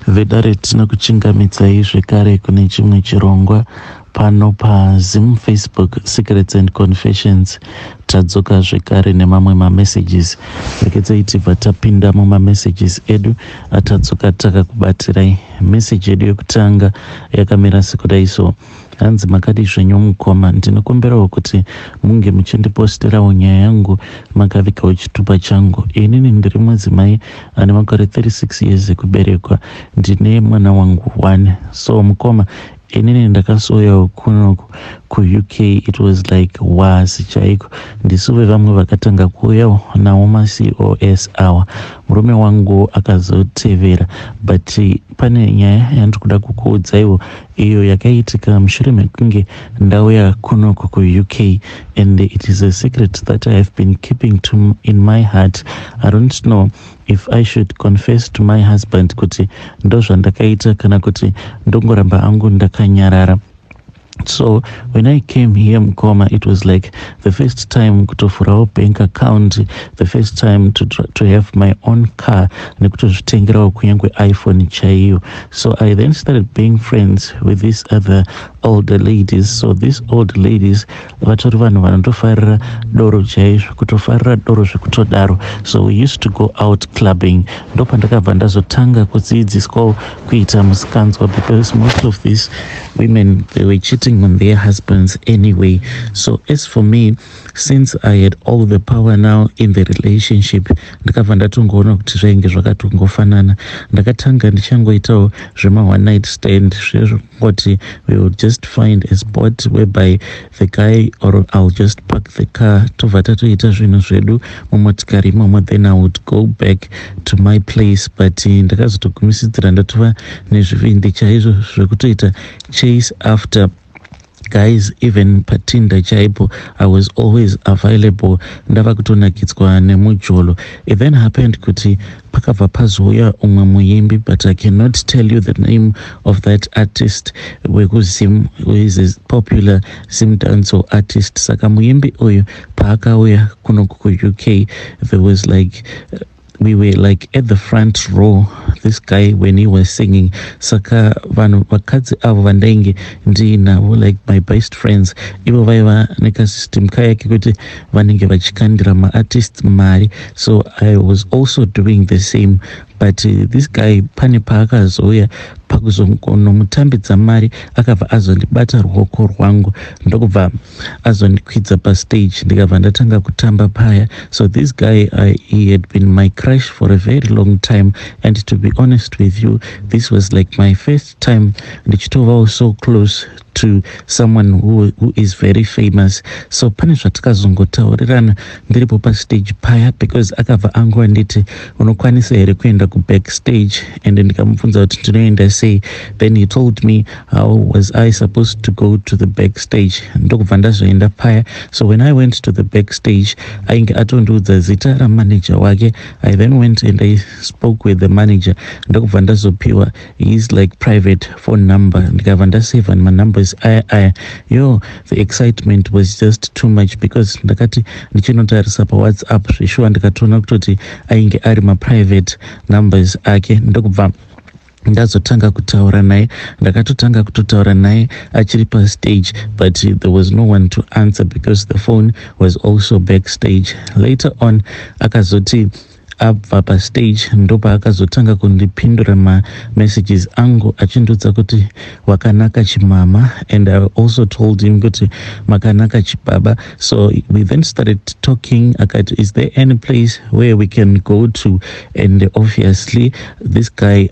Vedare tinokuchingamidzai zvekare kune chimwe chirongwa pano paZim Facebook Secrets and Confessions. Tadzoka zvekare nemamwe mamessages rekedzei tibva tapinda mumamessages edu atadzoka takakubatirai. Message yedu yekutanga yakamira sekudai so: hanzi makadi zvenyu mukoma, ndinokumberawo kuti munge muchindiposterawo nyaya yangu makavikawo chitupa changu. Inini ndiri mudzimai ane makore 36 years ekuberekwa, ndine mwana wangu 1. So mukoma, inini ndakasoyawo kunoku kuUK, it was like was chaiko. Ndisuve vamwe vakatanga kuuyawo nawo maCOS awa, murume wangu akazotevera. But pane nyaya yandikuda kukuudzaiwo iyo yakaitika mushure mekunge ndauya kunoku kuUK, and it is a secret that I have been keeping in my heart. I don't know if I should confess to my husband kuti ndozvandakaita kana kuti ndongoramba angu ndakanyarara. So when I came here mukoma, it was like the first time kutofurawo bank account, the first time to have my own car, nekutozvitengerawo kunyangwe iPhone chaiyo. So I then started being friends with these other older ladies. So these old ladies vatori vanhu vanotofarira doro chaizvo, kutofarira doro zvekutodaro. So we used to go out clubbing. Ndopandakabva ndazotanga kudzidziswawo kuita musikanzwa, because most of these women, they were cheating on their husbands anyway. So as for me, since I had all the power now in the relationship, ndakabva ndatongoona kuti zvainge zvakatongofanana. Ndakatanga ndichangoitawo zvema one night stand zvezvoti we will just find a spot whereby the guy or I'll just park the car, tobva tatoita zvinhu zvedu mumotikari imomo, then I would go back to my place. But ndakazotogumisidzira ndatova nezvivindi chaizvo zvekutoita chase after guys. Even patinda chaipo, I was always available. Ndava kutonakidzwa nemujolo. It then happened kuti pakabva pazouya umwe muimbi, but I cannot tell you the name of that artist wekuzim, who is a popular Zim dancehall artist. Saka muimbi uyu paakauya kunoku kuUK, there was like we were like at the front row, this guy when he was singing. Saka vanhu vakadzi avo vandainge ndinavo, like my best friends, ivo vaiva nekasystem kaya kekuti vanenge vachikandira maartists mari. So I was also doing the same. But this guy pane paakazoya pakuzonomutambidza mari, akabva azondibata ruoko rwangu ndokubva azondikwidza pastage, ndikabva ndatanga kutamba paya. So this guy, he had been my crush for a very long time, and to be honest with you, this was like my first time ndichitovawo so close to someone who is very famous. So pane zvatakazongotaurirana ndiripo pastage paya, because akabva angu anditi unokwanisa here kuenda kubackstage, and ndikamubvunza kuti ndinoenda sei. Then he told me how was I supposed to go to the backstage. Ndokubva ndazoenda paya. So when I went to the backstage, ainge atondiudza zita ramanager wake. I then went and I spoke with the manager. Ndokubva ndazopiwa his like private phone number, ndikabva ndasave my numbers. The excitement was just too much, because ndakati ndichinotarisa paWhatsApp zveshuwa ndikatoona kutoti ainge ari maprivate numbers ake. Ndokubva ndazotanga kutaura naye, ndakatotanga kutotaura naye achiri pastage, but there was no one to answer because the phone was also backstage. Later on akazoti abva pastage ndopa akazotanga kundipindura messages angu achindudza kuti wakanaka chimama, and I also told him kuti makanaka chibaba. So we then started talking. Akati, is there any place where we can go to? And obviously this guy,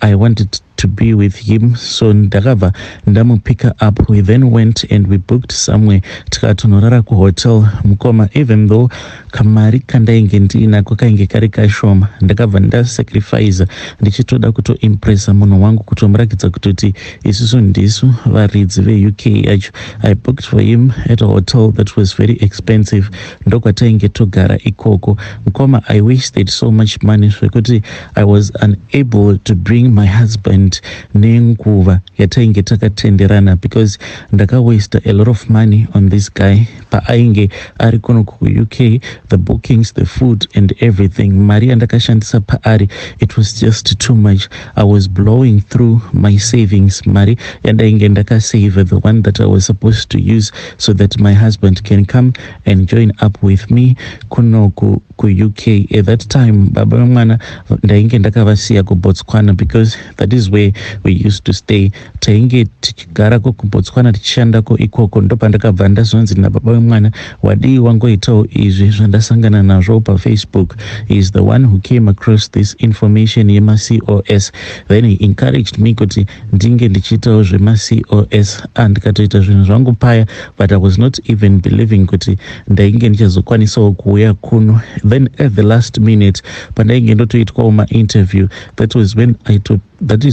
I wanted to be with him, so ndakabva ndamupika up. We then went and we booked somewhere, tikatonorara kuhotel mukoma. Even though kamari kandainge ndinako kainge kari kashoma, ndakabva ndasacrifice ndichitoda kutoimpressa munhu wangu, kutomurakidza kutoti isusu ndisu varidzi veUK yacho. I booked for him at a hotel that was very expensive, ndokwatainge togara ikoko mukoma. I wasted so much money zvekuti I was unable to bring my husband different nenguva yatainge takatenderana, because ndakawasta a lot of money on this guy paainge ari kuno kuUK, the bookings, the food and everything. Mari yandakashandisa paari, it was just too much. I was blowing through my savings, mari yandainge ndakasave, the one that I was supposed to use so that my husband can come and join up with me kuno kuUK. At that time baba vemwana ndainge ndakavasiya kuBotswana, because that is where we used to stay. Tainge tichigarako kuBotswana tichishandako ikoko, ndopandakabva ndazonzi nababa vemwana, wadii wangoitawo izvi zvandasangana nazvo paFacebook. He is the one who came across this information yemaCOS, then he encouraged me kuti ndinge ndichiitawo zvemaCOS, ndikatoita zvinhu zvangu paya, but I was not even believing kuti ndainge ndichazokwanisawo kuuya kuno. Then at the last minute pandainge ndotoitwawo ma-interview, that is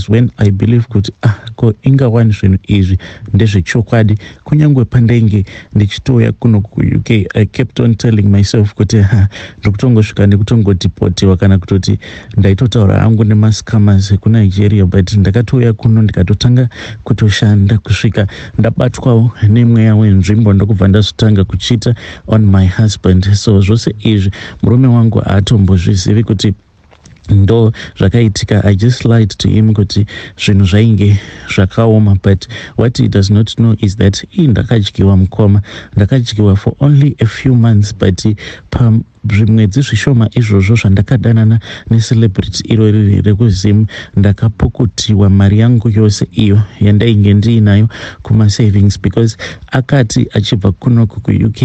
when I believe kuti ko ingawani zvinhu izvi ndezvechokwadi. Kunyangwe pandainge ndichitouya kuno kuUK, I kept on telling myself kuti ndokutongosvika ndikutongodeportiwa kana kutoti ndaitotaura hangu nemascammers kuNigeria, but ndakatouya kuno ndikatotanga kutoshanda kusvika ndabatwawo nemweya wenzvimbo ndokubva ndazotanga kuchita on my husband. So zvose izvi murume wangu haatombozvizivi kuti ndo zvakaitika. I just lied to him kuti zvinhu zvainge zvakaoma, but what he does not know is that ndakadyiwa mukoma, ndakadyiwa for only a few months, but zvimwedzi zvishoma izvozvo zvandakadanana necelebrity irori rekuZim, ndakapukutiwa mari yangu yose iyo yandainge ndiinayo kumasavings, because akati achibva kunoku kuUK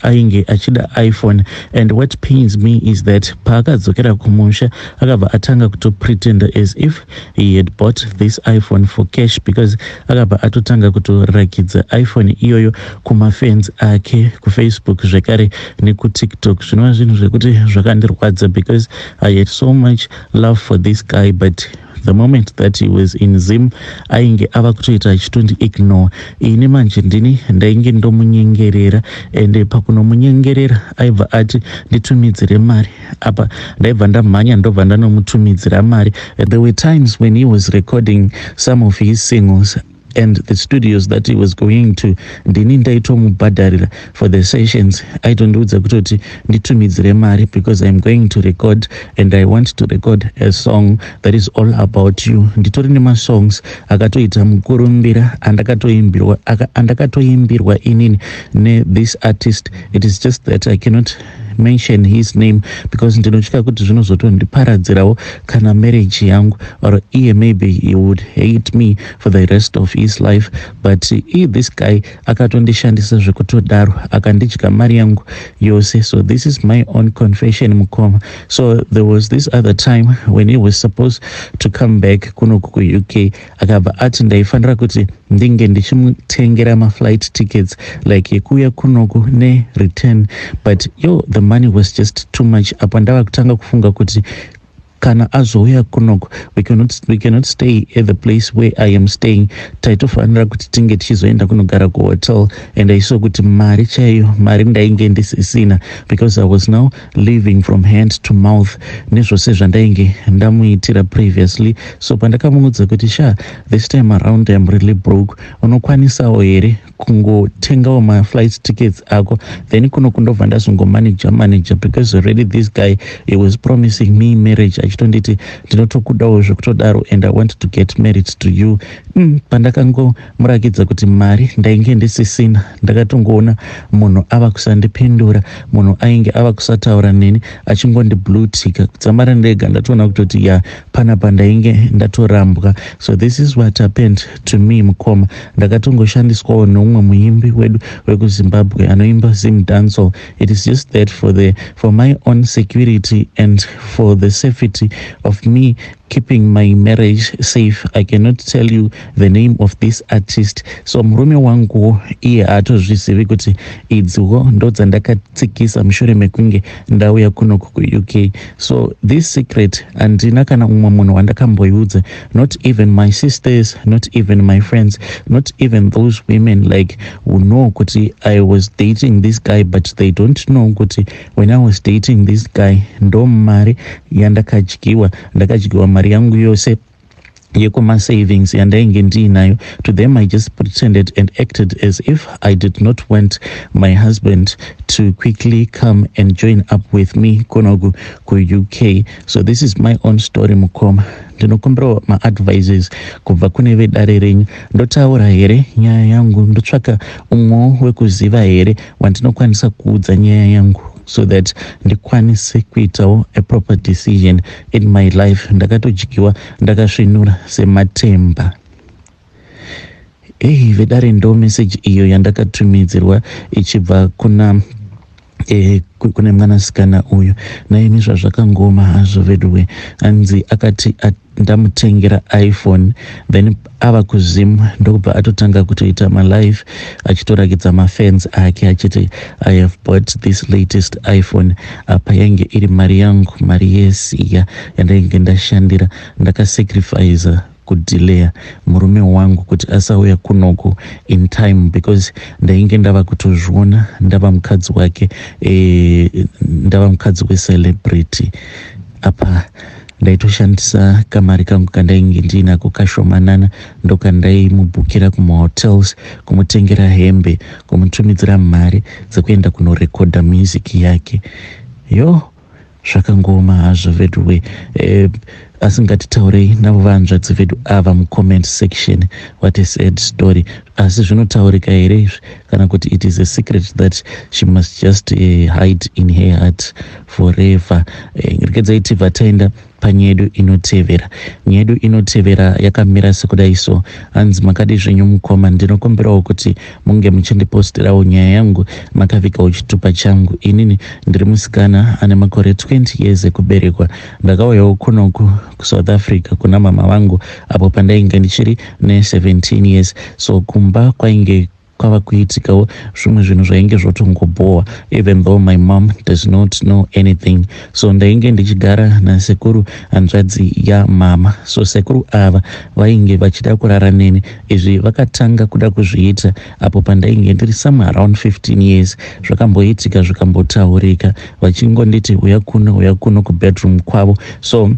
ainge achida iPhone, and what pains me is that paakadzokera kumusha akabva atanga kutopretenda as if he had bought this iPhone for cash, because akabva atotanga kutorakidza iPhone iyoyo kumafans ake kuFacebook zvekare nekuTikTok. Zvinova zvinhu zvekuti zvakandirwadza, because I had so much love for this guy, but the moment that he was in Zim ainge ava kutoita achitondi-ignore. Ini manje ndini ndainge ndomunyengerera, and pakunomunyengerera aibva ati nditumidzire mari. Apa ndaibva ndamhanya ndobva ndanomutumidzira mari. There were times when he was recording some of his singles and the studios that he was going to, ndini ndaitomubhadharira for the sessions. Aitondiudza kutoti nditumidzire mari because I'm going to record and I want to record a song that is all about you. Nditori nemasongs akatoita mukurumbira andakatoimbirwa inini this artist. It is just that I cannot mention his name because ndinotya kuti zvinozotondiparadzirawo kana marriage yangu, or maybe he would hate me for the rest of his life. But this guy akatondishandisa zvekutodaro akandidya mari yangu yose. So this is my own confession mukoma. So there was this other time when he was supposed to come back kuno kuUK, akabva ati ndaifanira kuti ndinge ndichimutengera maflight tickets like yekuuya kunoku ne-return, but the money was just too much. Apa ndava kutanga kufunga kuti kana azouya kunoku we cannot stay at the place where I am staying. Taitofanira kuti tinge tichizoenda kunogara kuhotel, and I saw kuti mari chaiyo, mari ndainge ndisisina, because I was now living from hand to mouth nezvose zvandainge ndamuitira previously. So pandakamuudza kuti this time around I'm really broke, unokwanisawo here kungotengawo maflight tickets ako, then kuno kundobva ndazongomanager, because already this guy, he was promising me marriage, achitonditi ndinotokudawo zvekutodaro and I want to get married to you. Pandakangomurakidza kuti mari ndainge ndisisina, ndakatongoona munhu ava kusandipindura, munhu ainge ava kusataura neni, achingondiblutika kudzamara ndega ndatoona kutoti panapa ndainge ndatorambwa. So this is what happened to me mukoma. Ndakatongoshandiswawo nomumwe muimbi wedu wekuZimbabwe anoimba Zim dancehall. It is just that for my own security and for the safety of me keeping my marriage safe, I cannot tell you the name of this artist. So murume wangu iye haatozvizivi kuti idziwo ndodzandakatsikisa mushure mekunge ndauya kuno kuUK. So this secret handina kana umwe munhu wandakamboiudza, not even my sisters, not even my friends, not even those women like who know kuti I was dating this guy, but they don't know kuti when I was dating this guy ndo mari yandakadyiwa mari yangu yose yekuma savings yandainge ndinayo. To them I just pretended and acted as if I did not want my husband to quickly come and join up with me kunoku ku UK. So this is my own story mukoma. Ndinokumbira maadvices kubva kune vedare renyu. Ndotaura here nyaya yangu, ndotsvaka umwe wekuziva here wandinokwanisa kuudza nyaya yangu so that ndikwanise kuitawo a proper decision in my life. Ndakatojyiwa ndakasvinura sematemba. Vedare ndo message iyo yandakatumidzirwa ichibva kuna kune mwanasikana uyu. Naimi zvazvakangoma hazvo vedwe, anzi akati ndamutengera iPhone then ava kuzimu ndokubva atotanga kutoita malive achitorakidza mafans ake achiti I have bought this latest iPhone. Apa yange iri mari yangu, mari yesiya yandainge ndashandira, ndakasacrifice kudhileya murume wangu kuti asauya kunoku in time because ndainge ndava kutozviona ndava mukadzi wake, ndava mukadzi wecelebrity. Apa ndaitoshandisa kamari kangu kandainge ndinako kashomanana ndokandaimubhukira kumahotels, kumutengera hembe, kumutumidzira mari dzekuenda kunorekodha music yake. Zvakangoma hazvo vedwe. Asi ngatitaurei navo vanzvadzi vedu ava mucomment section what a sad story. Asi zvinotaurika here izvi kana kuti it is a secret that she must just hide in her heart forever. Regedzai tibva taenda panyedu inotevera. Nyedu inotevera yakamira sekudai so. Hanzi makadi zvenyu mukoma, ndinokumbirawo kuti munge muchindipostirawo nyaya yangu makavikawo chitupa changu. Inini ndiri musikana ane makore 20 years ekuberekwa. Ndakauyawo kunoku kuSouth Africa kuna mama vangu apo pandainge ndichiri ne17 years. So kumba kwainge kwava kuitikawo zvimwe zvinhu zvainge zvotongobohwa even though my mom does not know anything. So ndainge ndichigara nasekuru hanzvadzi yamama. So sekuru ava vainge vachida kurara neni. Izvi vakatanga kuda kuzviita apo pandainge ndiri somewhere around 15 years. Zvakamboitika zvikambotaurika vachingonditi uya kuno kubedroom kwavo. So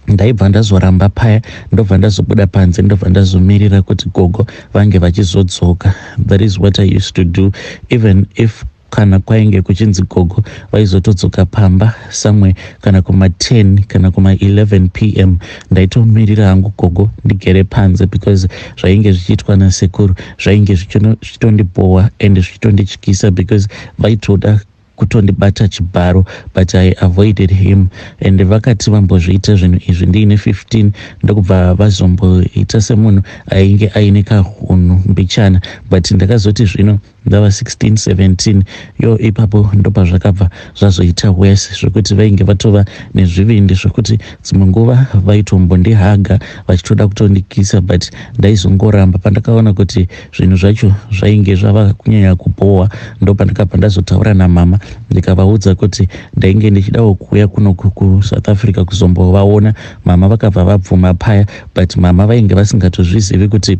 ndaibva ndazoramba paya, ndobva ndazobuda panze, ndobva ndazomirira kuti gogo vange vachizodzoka. That is what I used to do even if kana kwainge kuchinzi gogo vaizotodzoka pamba somewhere kana kuma10 kana kuma11 PM ndaitomirira hangu gogo ndigere panze because zvainge zvichiitwa nasekuru zvainge zvichitondibohwa and zvichitondityisa because vaitoda kutondibata chibharo but I avoided him. And vakati vambozviita zvinhu izvi ndiine 15 ndokubva vazomboita semunhu ainge aine kahunhu mbichana but ndakazoti zvino ndava 16 17 ipapo ndobva zvakabva zvazoita worse zvokuti vainge vatova nezvivindi zvokuti dzimwe nguva vaitombondihaga vachitoda kutondikisa but ndaizongoramba. Pandakaona kuti zvinhu zvacho zvainge zvava kunyanya kubohwa ndopandakabva ndazotaura namama ndikavaudza kuti ndainge ndichidawo kuuya kuno kuSouth Africa kuzombovaona. Mama vakabva vabvuma paya but mama vainge vasingatozvizivi kuti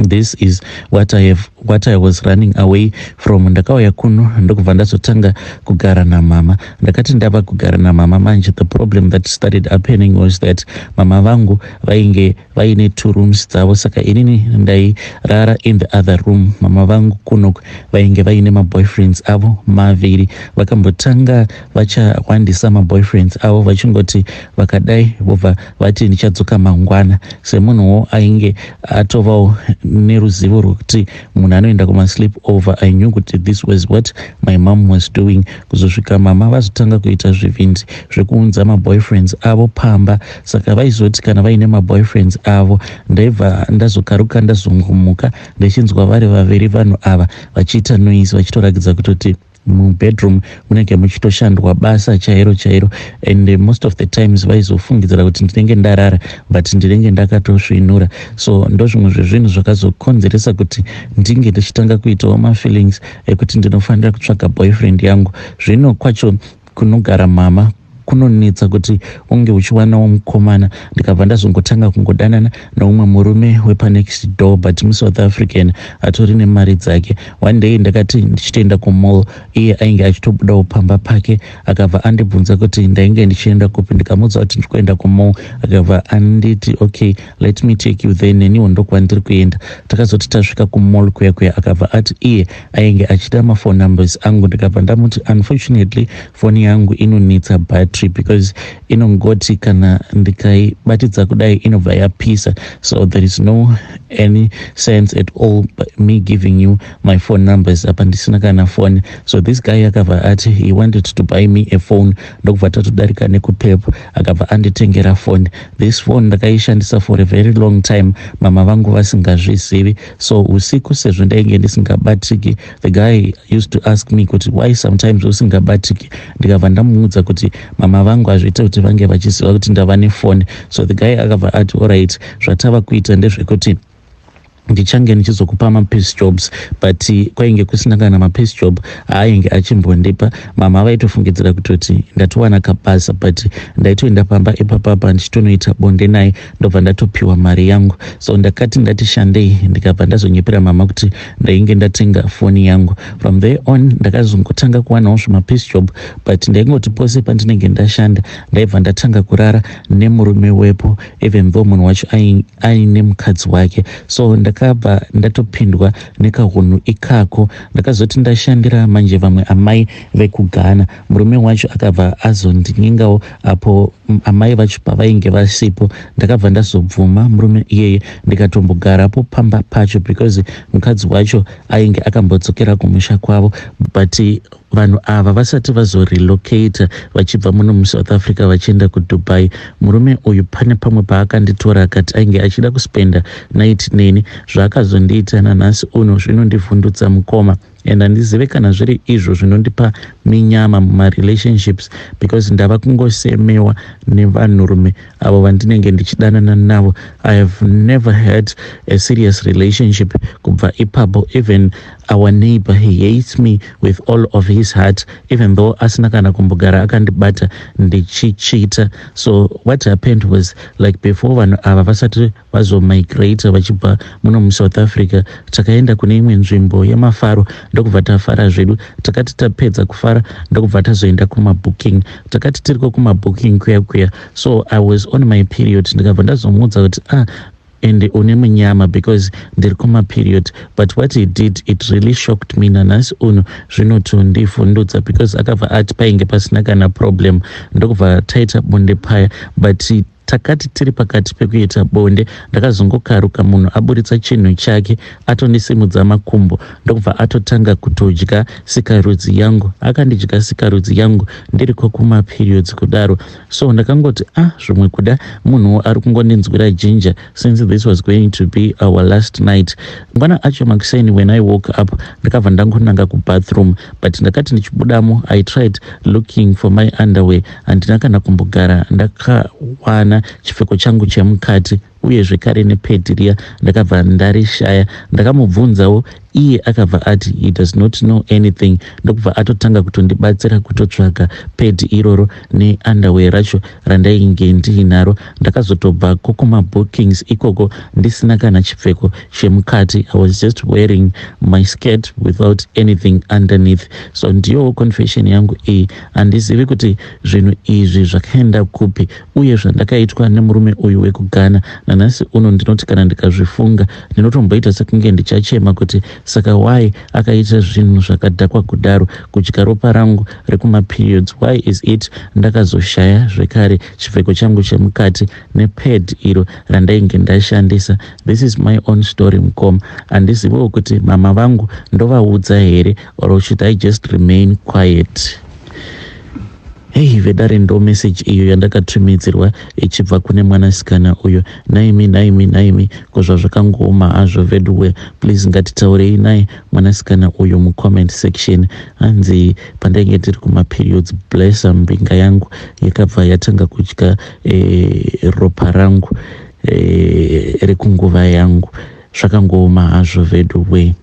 this is what I was running away from. Ndakauya kuno ndokubva ndazotanga kugara namama. Ndakati ndava kugara namama manje the problem that started happening was that mama vangu vainge vaine 2 rooms dzavo, saka inini ndairara in the other room. Mama vangu kuno vainge vaine maboyfriends avo maviri. Vakambotanga vachawandisa maboyfriends avo vachingoti vakadai vobva vati ndichadzoka mangwana. Semunhuwo ainge atovawo neruzivo rwokuti munhu anoenda kuma sleep over, I knew kuti this was what my mom was doing. Kuzosvika mama vazotanga kuita zvivindi zvekuunza maboyfriends avo pamba. Saka vaizoti kana vaine maboyfriends avo ndaibva ndazokaruka ndazongomuka ndichinzwa vari vaviri vanhu ava vachiita noise vachitorakidza kutoti mubedroom munenge muchitoshandwa basa chairo and most of the times vaizofungidzira kuti ndinenge ndarara but ndinenge ndakatosvinura. So ndozvimwe zvezvinhu zvakazokonzeresa kuti ndinge ndichitanga kuitawo mafeelings ekuti ndinofanira kutsvaga boyfriend yangu. Zvino kwacho kunogara mama kunonetsa kuti unge uchiwanawo mukomana. Ndikabva ndazongotanga kungodanana noumwe murume wepanext door but muSouth African atori nemari dzake. One day ndakati ndichitoenda kumall, iye ainge achitobudawo pamba pake, akabva andibvunza kuti ndainge ndichienda kupi. Ndikamuudza kuti ndiri kuenda kumall, akabva anditi okay, let me take you there, neniwo ndokwandiri kuenda. Takazoti tasvika kumall kuya akabva ati iye ainge achida mafone numbers angu. Ndikabva ndamuti unfortunately foni yangu inonetsa battery because inongoti kana ndikaibatidza kudai inobva yapisa, so there is no any sense at all me giving you my phone numbers apa ndisina kana phone. So this guy akabva ati he wanted to buy me a phone. Ndokubva tatodarika nekuPep, akabva anditengera phone. This phone ndakaishandisa for a very long time, mama vangu vasingazvizivi. So usiku sezvo ndainge ndisingabatiki, the guy used to ask me kuti why sometimes usingabatiki. Ndikabva ndamuudza kuti mama vangu hazviita kuti vange vachiziva kuti ndava nefone. So the guy akabva ati alright, zvatava kuita ndezvekuti ndichange ndichizokupa mapace jobs, but kwainge kusina kana mapace job ainge achimbondipa. Mama vaitofungidzira kutoti ndatowana kabasa, but ndaitoenda pamba ipapapa ndichitonoita bonde naye, ndobva ndatopiwa mari yangu. So ndakati ndati shandei, ndikabva ndazonyepera mama kuti ndainge ndatenga foni yangu. From there on ndakazongotanga kuwanawo zvimapace job, but ndaingoti pose pandinenge ndashanda ndaibva ndatanga kurara nemurume wepo, even though munhu wacho aine mukadzi wake. So ndakabva ndatopindwa nekahunhu ikako. Ndakazoti ndashandira manje vamwe amai vekuGhana, murume wacho akabva azondinyengawo apo amai vacho pavainge vasipo. Ndakabva ndazobvuma murume iyeye ndikatombogarapo pamba pacho because mukadzi wacho ainge akambodzokera kumusha kwavo, but vanhu ava vasati vazorelocate vachibva muno muSouth Africa vachienda kuDubai. Murume uyu pane pamwe paakanditora akati ainge achida kuspenda night neni. Zvaakazondiita nanhasi uno zvinondivhundutsa mukoma, and handizive kana zviri izvo zvinondipa minyama mumarelationships because ndava kungosemewa nevanhurume avo vandinenge ndichidanana navo. I have never had a serious relationship kubva ipapo. Even our neighbor, he hates me with all of his heart, even though asina kana kumbogara akandibata ndichichita. So what happened was, like, before vanhu ava vasati vazomigrate vachibva muno muSouth Africa, takaenda kune imwe nzvimbo yemafaro, ndokubva tafara zvedu. Takati tapedza kufara ndokubva tazoenda kumabooking. Takati tiriko kumabooking kuya, so I was on my period. Ndikabva ndazomuudza kuti and une munyama because ndiri kumaperiod, but what he did, it really shocked me. Nanhasi uno zvinotondivhundutsa because akabva ati painge pasina kana problem. Ndokubva taita bonde paya, but takati tiri pakati pekuita bonde ndakazongokaruka munhu aburitsa chinhu chake atondisimudza makumbo, ndokubva atotanga kutodya sikarudzi yangu. Akandidya sikarudzi yangu ndiriko kumaperiods kudaro. So ndakangoti zvimwe kuda munhu ari kungondinzwira jinja since this was going to be our last night. Ngwana acho makuseni when I woke up ndakabva ndangonanga kubathroom, but ndakati ndichibudamo I tried looking for my underwear, handina kana kumbogara ndakawana chipfeko changu chemukati uye zvekare nepedhiria ndakabva ndarishaya. Ndakamubvunzawo, iye akabva ati he does not know anything. Ndokubva atotanga kutondibatsira kutotsvaga pedi iroro neunderwear racho randainge ndiinaro. Ndakazotobvako kumabookings ikoko ndisina kana chipfeko chemukati. I was just wearing my skirt without anything underneath. So ndiyowo confession yangu iyi. Handizivi kuti zvinhu izvi zvakaenda kupi uye zvandakaitwa nemurume uyu wekuGhana. Nanhasi uno ndinoti kana ndikazvifunga ndinotomboita sekunge ndichachema kuti saka why akaita zvinhu zvakadhakwa kudaro kudya ropa rangu rekumaperiods. Why is it ndakazoshaya zvekare chipfeko changu chemukati nepad iro randainge ndashandisa. This is my own story mukoma. Handiziviwo kuti mama vangu ndovaudza here, or should I just remain quiet? Hey, vedare ndo message iyo yandakatumidzirwa ichibva kune mwanasikana uyo. Naimi kozva zvakangooma hazvo veduwe, please ngatitaurei naye mwanasikana uyo mucomment section. Hanzi pandainge tiri kumaperiods, blessa mbinga yangu yakabva yatanga kudya ropa rangu rekunguva yangu. Zvakangooma hazvo veduwe.